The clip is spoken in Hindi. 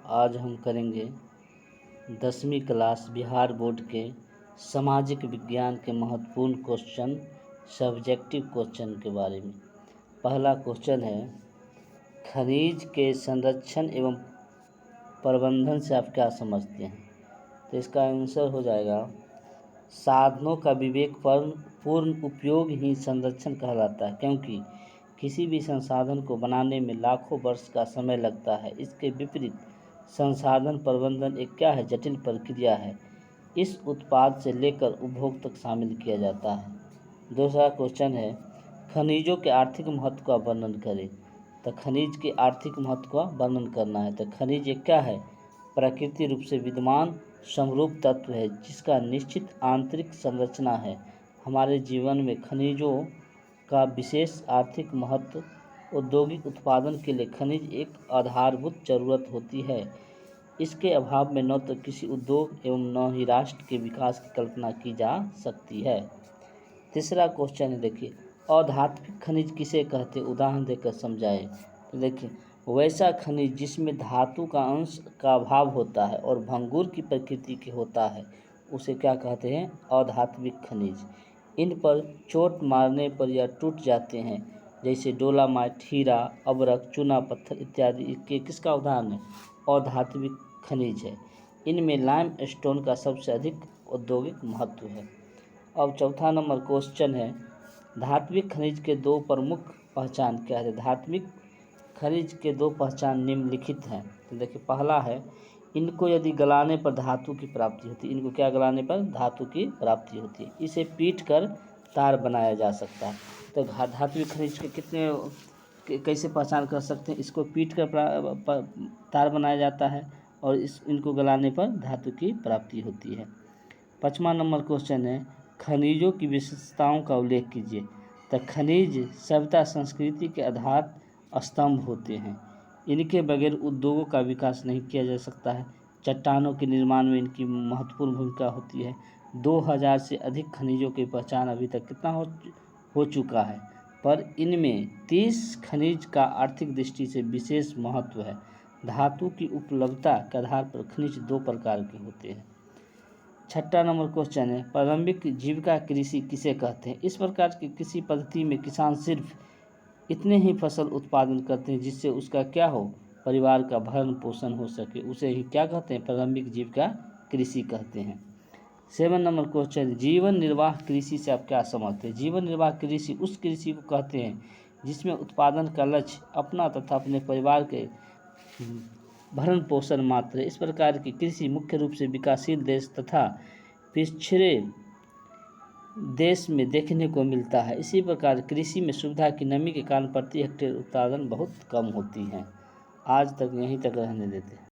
आज हम करेंगे 10वीं क्लास बिहार बोर्ड के सामाजिक विज्ञान के महत्वपूर्ण क्वेश्चन, सब्जेक्टिव क्वेश्चन के बारे में। पहला क्वेश्चन है, खनिज के संरक्षण एवं प्रबंधन से आप क्या समझते हैं? तो इसका आंसर हो जाएगा, साधनों का विवेकपूर्ण उपयोग ही संरक्षण कहलाता है, क्योंकि किसी भी संसाधन को बनाने में लाखों वर्ष का समय लगता है। इसके विपरीत संसाधन प्रबंधन एक क्या है, जटिल प्रक्रिया है। इस उत्पाद से लेकर उपभोग तक शामिल किया जाता है। दूसरा क्वेश्चन है, खनिजों के आर्थिक महत्व का वर्णन करें। तो खनिज के आर्थिक महत्व का वर्णन करना है। तो खनिज एक क्या है, प्राकृतिक रूप से विद्यमान समरूप तत्व है जिसका निश्चित आंतरिक संरचना है। हमारे जीवन में खनिजों का विशेष आर्थिक महत्व। औद्योगिक उत्पादन के लिए खनिज एक आधारभूत जरूरत होती है। इसके अभाव में न तो किसी उद्योग एवं न ही राष्ट्र के विकास की कल्पना की जा सकती है। तीसरा क्वेश्चन है, देखिए, अधात्विक खनिज किसे कहते हैं? उदाहरण देकर समझाएं। तो देखिए, वैसा खनिज जिसमें धातु का अंश का अभाव होता है और भंगुर की प्रकृति के होता है, उसे क्या कहते हैं? अधात्विक खनिज। इन पर चोट मारने पर यह टूट जाते हैं, जैसे डोलामाइट, हीरा, अबरक, चूना पत्थर इत्यादि इसके किसका उदाहरण है? अधात्विक खनिज है। इनमें लाइम स्टोन का सबसे अधिक औद्योगिक महत्व है। अब चौथा नंबर क्वेश्चन है, धात्विक खनिज के दो प्रमुख पहचान क्या है? धात्विक खनिज के दो पहचान निम्नलिखित हैं। तो देखिए, पहला है, इनको यदि गलाने पर धातु की प्राप्ति होती है। इनको क्या गलाने पर धातु की प्राप्ति होती है। इसे पीट कर तार बनाया जा सकता है। तो धात्विक खनिज के कैसे पहचान कर सकते हैं? इसको पीट कर तार बनाया जाता है और इनको गलाने पर धातु की प्राप्ति होती है। 5वां नंबर क्वेश्चन है, खनिजों की विशेषताओं का उल्लेख कीजिए। तो खनिज सभ्यता संस्कृति के आधार स्तंभ होते हैं। इनके बगैर उद्योगों का विकास नहीं किया जा सकता है। चट्टानों के निर्माण में इनकी महत्वपूर्ण भूमिका होती है। 2000 से अधिक खनिजों की पहचान अभी तक कितना हो चुका है, पर इनमें 30 खनिज का आर्थिक दृष्टि से विशेष महत्व है। धातु की उपलब्धता के आधार पर खनिज दो प्रकार के होते हैं। 6वां नंबर क्वेश्चन है, प्रारंभिक जीविका कृषि किसे कहते हैं? इस प्रकार की कृषि पद्धति में किसान सिर्फ इतने ही फसल उत्पादन करते हैं जिससे उसका क्या हो, परिवार का भरण पोषण हो सके। उसे ही क्या कहते हैं? प्रारंभिक जीविका कृषि कहते हैं। 7वां नंबर क्वेश्चन, जीवन निर्वाह कृषि से आप क्या समझते हैं? जीवन निर्वाह कृषि उस कृषि को कहते हैं जिसमें उत्पादन का लक्ष्य अपना तथा अपने परिवार के भरण पोषण मात्र। इस प्रकार की कृषि मुख्य रूप से विकासशील देश तथा पिछड़े देश में देखने को मिलता है। इसी प्रकार कृषि में सुविधा की कमी के कारण प्रति हेक्टेयर उत्पादन बहुत कम होती है। आज तक यहीं तक रहने देते हैं।